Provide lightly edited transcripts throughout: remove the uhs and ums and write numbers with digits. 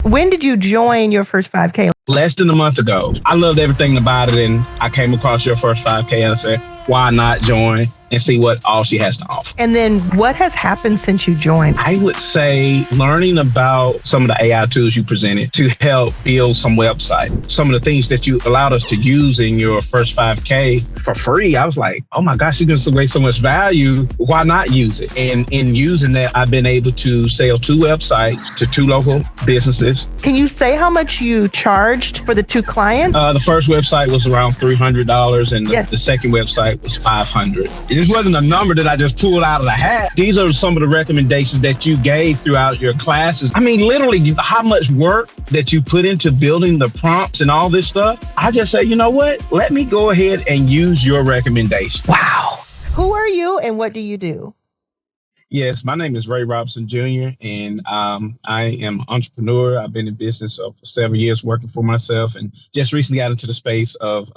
When did you join your first 5K? Less than a month ago. I loved everything about it, and I came across your first 5K and I said, why not join and see what all she has to offer? And then what has happened since you joined? I would say learning about some of the AI tools you presented to help build some website. Some of the things that you allowed us to use in your first 5K for free. I was like, oh my gosh, you're going to waste so much value. Why not use it? And in using that, I've been able to sell 2 websites to 2 local businesses. Can you say how much you charged for the 2 clients? The first website was around $300 and Yes. the second website was $500. This wasn't a number that I just pulled out of the hat. These are some of the recommendations that you gave throughout your classes. I mean, literally how much work that you put into building the prompts and all this stuff. I just said, you know what? Let me go ahead and use your recommendation. Wow. Who are you and what do you do? Yes, my name is Ray Robinson Jr. and I am an entrepreneur. I've been in business for several years working for myself and just recently got into the space of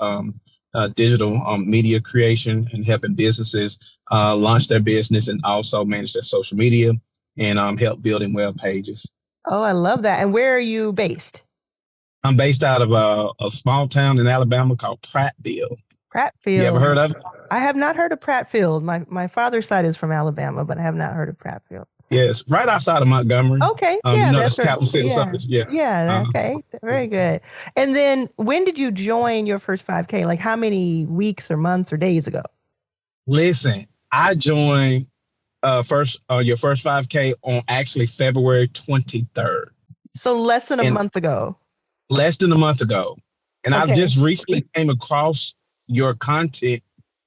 digital media creation and helping businesses launch their business and also manage their social media and help building web pages. Oh, I love that. And where are you based? I'm based out of a small town in Alabama called Prattville. Prattville. You ever heard of it? I have not heard of Prattville. My father's side is from Alabama, but I have not heard of Prattville. Yes, right outside of Montgomery. Okay. Yeah, that's that's capital city. yeah. Yeah. Okay. Very good. And then when did you join your first 5K? Like how many weeks or months or days ago? Listen, I joined your first 5K on actually February 23rd. So less than a month ago. Less than a month ago. And Okay. I just recently came across your content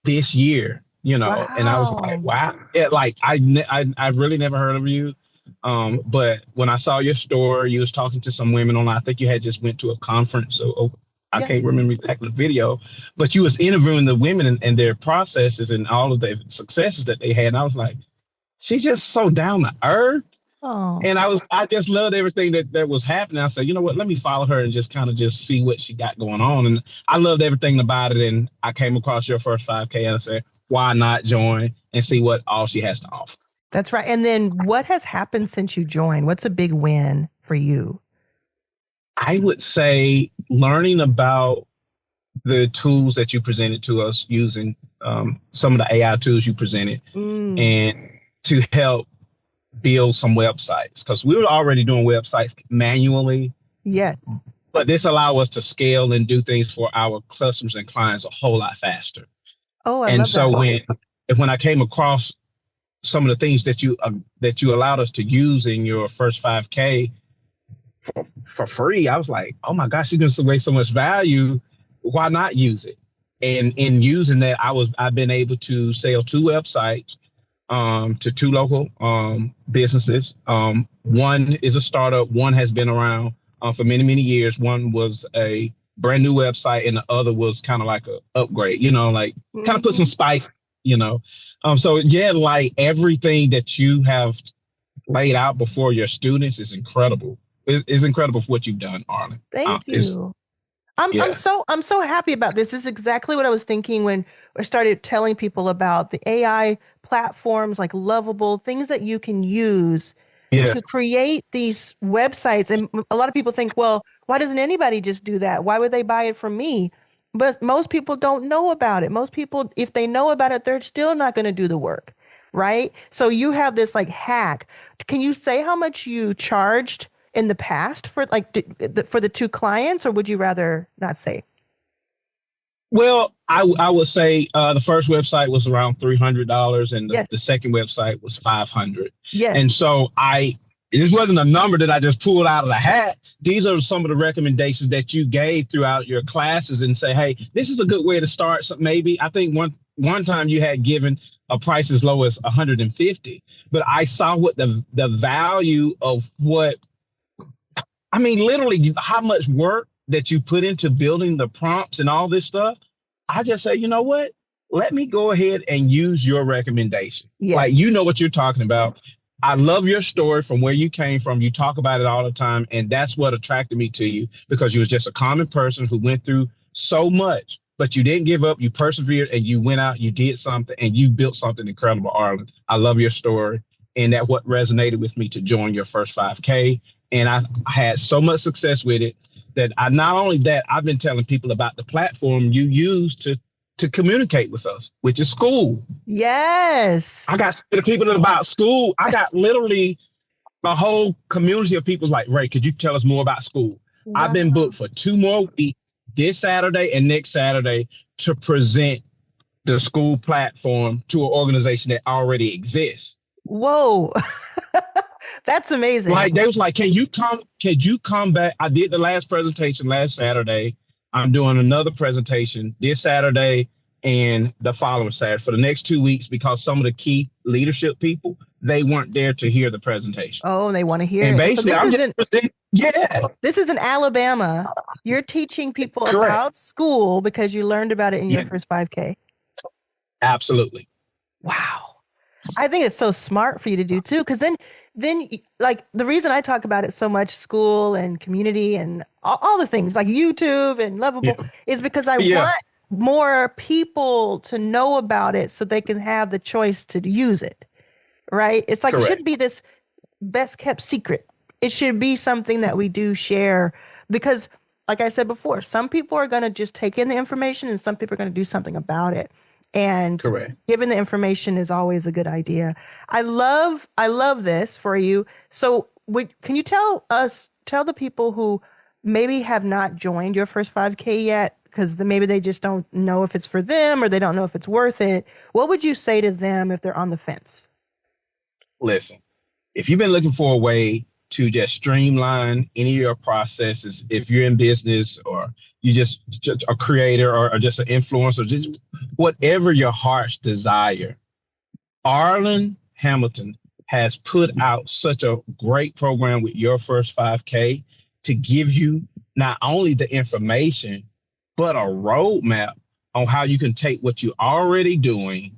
this year, and I was like, wow. Yeah, like I've really never heard of you. But when I saw your story, you was talking to some women online. I think you had just went to a conference. So I can't remember exactly the video, but you was interviewing the women and their processes and all of the successes that they had. And I was like, she's just so down to earth. Oh. And I just loved everything that was happening. I said, you know what, let me follow her and just kind of just see what she got going on. And I loved everything about it. And I came across your first 5K and I said, why not join and see what all she has to offer? That's right. And then what has happened since you joined? What's a big win for you? I would say learning about the tools that you presented to us using some of the AI tools you presented and to help build some websites, because we were already doing websites manually. Yeah. But this allows us to scale and do things for our customers and clients a whole lot faster. Oh, I and love so that. when I came across some of the things that you allowed us to use in your first 5K for free, I was like, oh my gosh, you're going to waste so much value. Why not use it? And in using that, I've been able to sell 2 websites to 2 local businesses. One is a startup. One has been around for many, many years. One was a brand new website and the other was kind of like a upgrade, kind of put some spice, So yeah, like everything that you have laid out before your students is incredible. It's incredible for what you've done, Arlan. Thank you. I'm so happy about this. This is exactly what I was thinking when I started telling people about the AI platforms like Lovable, things that you can use to create these websites. And a lot of people think, well, why doesn't anybody just do that? Why would they buy it from me? But most people don't know about it. Most people, if they know about it, they're still not going to do the work, right? So you have this like hack. Can you say how much you charged in the past for for the 2 clients, or would you rather not say? Well, I would say the first website was around $300 and the second website was $500. Yes. And so this wasn't a number that I just pulled out of the hat. These are some of the recommendations that you gave throughout your classes and say, hey, this is a good way to start. So maybe I think one time you had given a price as low as $150, but I saw what the value of literally how much work that you put into building the prompts and all this stuff. I just say, you know what? Let me go ahead and use your recommendation. Yes. Like, you know what you're talking about. I love your story from where you came from. You talk about it all the time. And that's what attracted me to you, because you was just a common person who went through so much, but you didn't give up. You persevered and you went out, you did something and you built something incredible, Arlan. I love your story. And that what resonated with me to join your first 5K And I had so much success with it that not only that, I've been telling people about the platform you use to communicate with us, which is school. Yes. I got people about school. I got literally a whole community of people like, Ray, could you tell us more about school? I've been Wow. booked for 2 more weeks, this Saturday and next Saturday, to present the school platform to an organization that already exists. Whoa. That's amazing. Like they was like, can you come back? I did the last presentation last Saturday. I'm doing another presentation this Saturday and the following Saturday for the next 2 weeks because some of the key leadership people, they weren't there to hear the presentation. Oh, they want to hear And it. So basically, this is in Alabama. You're teaching people correct. about school because you learned about it in your first 5K. Absolutely. Wow. I think it's so smart for you to do too, because then like the reason I talk about it so much, school and community and all the things like YouTube and Lovable, is because I want more people to know about it so they can have the choice to use it. Right? It's like It shouldn't be this best kept secret. It should be something that we do share because, like I said before, some people are going to just take in the information and some people are going to do something about it. And giving the information is always a good idea. I love this for you. So can you tell the people who maybe have not joined your first 5K yet, because maybe they just don't know if it's for them or they don't know if it's worth it. What would you say to them if they're on the fence? Listen, if you've been looking for a way to just streamline any of your processes, if you're in business or you just a creator or just an influencer, just whatever your heart's desire, Arlan Hamilton has put out such a great program with your first 5K to give you not only the information, but a roadmap on how you can take what you're already doing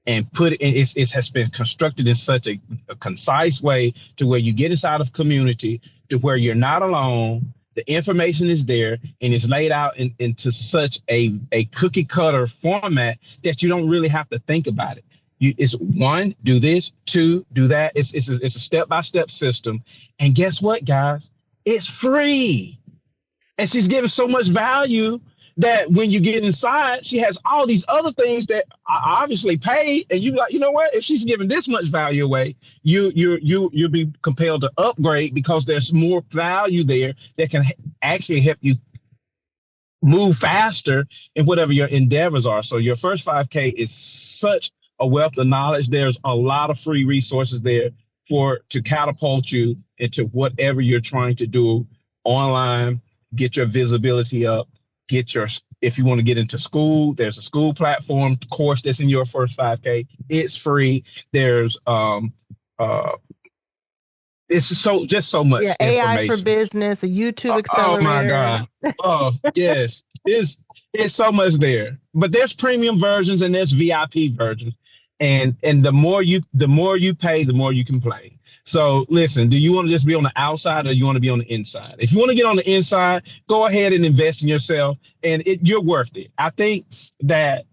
and put it in. It has been constructed in such a concise way to where you get inside of community to where you're not alone. The information is there and it's laid out into such a cookie cutter format that you don't really have to think about it. It's 1, do this, 2, do that. It's a step-by-step system. And guess what, guys? It's free. And she's giving so much value that when you get inside, she has all these other things that are obviously paid, and you like, you know what? If she's giving this much value away, you'll be compelled to upgrade because there's more value there that can actually help you move faster in whatever your endeavors are. So your first 5K is such a wealth of knowledge. There's a lot of free resources there to catapult you into whatever you're trying to do online, get your visibility up. If you want to get into school, there's a school platform course that's in your first 5K. It's free. There's it's so much information. AI for business, a YouTube accelerator. Oh my God. Oh yes. It's so much there. But there's premium versions and there's VIP versions. And the more you pay, the more you can play. So listen, do you want to just be on the outside or you want to be on the inside? If you want to get on the inside, go ahead and invest in yourself, and you're worth it. I think that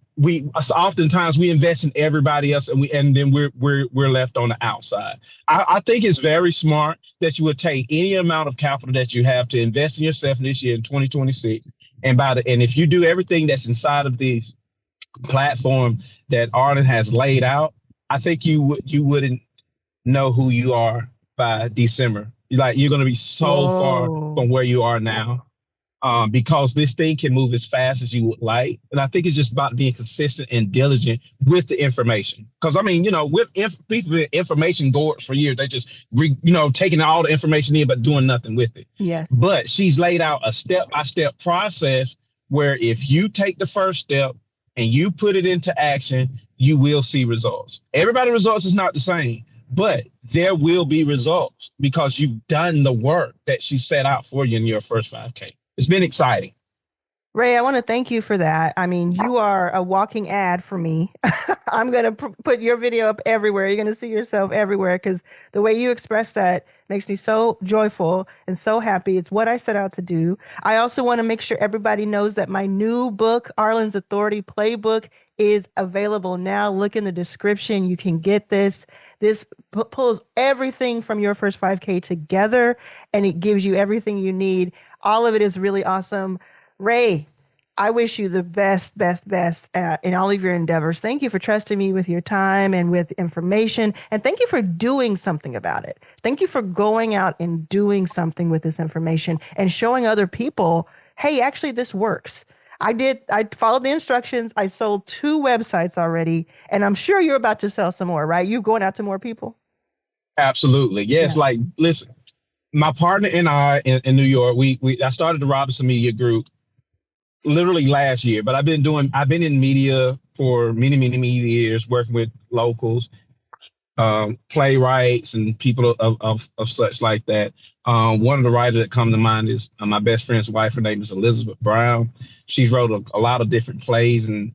oftentimes we invest in everybody else, and then we're left on the outside. I think it's very smart that you would take any amount of capital that you have to invest in yourself this year in 2026, and if you do everything that's inside of the platform that Arlan has laid out, I think you wouldn't know who you are by December. You're going to be so far from where you are now, because this thing can move as fast as you would like. And I think it's just about being consistent and diligent with the information. Because people with information boards for years, they just taking all the information in but doing nothing with it. Yes. But she's laid out a step-by-step process where if you take the first step and you put it into action, you will see results. Everybody's results is not the same, but there will be results because you've done the work that she set out for you in your first 5K. It's been exciting. Ray, I want to thank you for that. I mean, you are a walking ad for me. I'm going to put your video up everywhere. You're going to see yourself everywhere because the way you express that makes me so joyful and so happy. It's what I set out to do. I also want to make sure everybody knows that my new book, Arlan's Authority Playbook, is available now. Look in the description. You can get this. This pulls everything from your first 5K together, and it gives you everything you need. All of it is really awesome. Ray, I wish you the best, best, best in all of your endeavors. Thank you for trusting me with your time and with information. And thank you for doing something about it. Thank you for going out and doing something with this information and showing other people, hey, actually, this works. I followed the instructions. I sold 2 websites already, and I'm sure you're about to sell some more, right? You're going out to more people? Absolutely. Yes. Yeah. Like, listen, my partner and I in New York, I started the Robinson Media Group literally last year, but I've been in media for many, many, many years, working with locals, playwrights and people of such like that. One of the writers that come to mind is my best friend's wife. Her name is Elizabeth Brown. She's wrote a lot of different plays and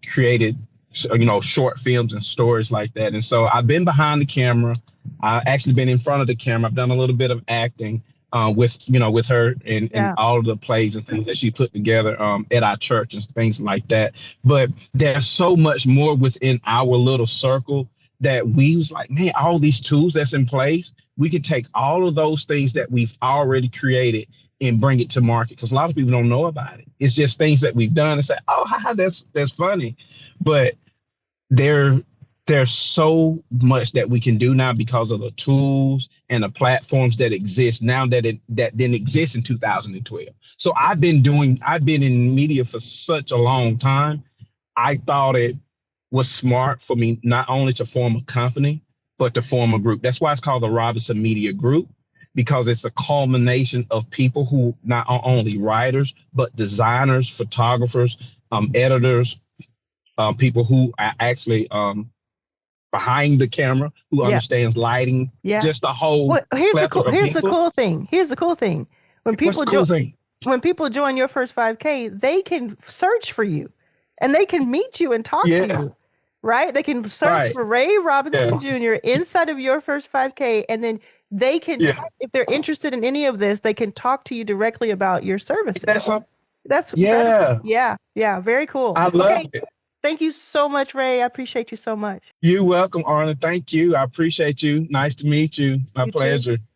created, short films and stories like that. And so I've been behind the camera. I've actually been in front of the camera. I've done a little bit of acting with her and all of the plays and things that she put together at our church and things like that. But there's so much more within our little circle that we was like, man, all these tools that's in place, we can take all of those things that we've already created and bring it to market, because a lot of people don't know about it. It's just things that we've done and say, oh, that's funny. But there's so much that we can do now because of the tools and the platforms that exist now that didn't exist in 2012. So I've been in media for such a long time. I thought it was smart for me not only to form a company, but to form a group. That's why it's called the Robinson Media Group, because it's a culmination of people who not only writers, but designers, photographers, editors, people who are actually behind the camera, who understands lighting, just the whole here's plethora of here's the people. cool thing. Here's the cool thing. When What's people the cool thing? when people join your first 5K, they can search for you and they can meet you and talk to Yeah, you, right? They can search right. for Ray Yeah, Robinson Jr. inside of your first 5K, and then they can yeah. talk, if they're interested in any of this, they can talk to you directly about your services. That's a, That's incredible. yeah. Yeah, yeah, very cool. I love Okay, it. thank you so much, Ray. I appreciate you so much. You're welcome, Arlen. Thank you. I appreciate you. Nice to meet you. My You too. pleasure.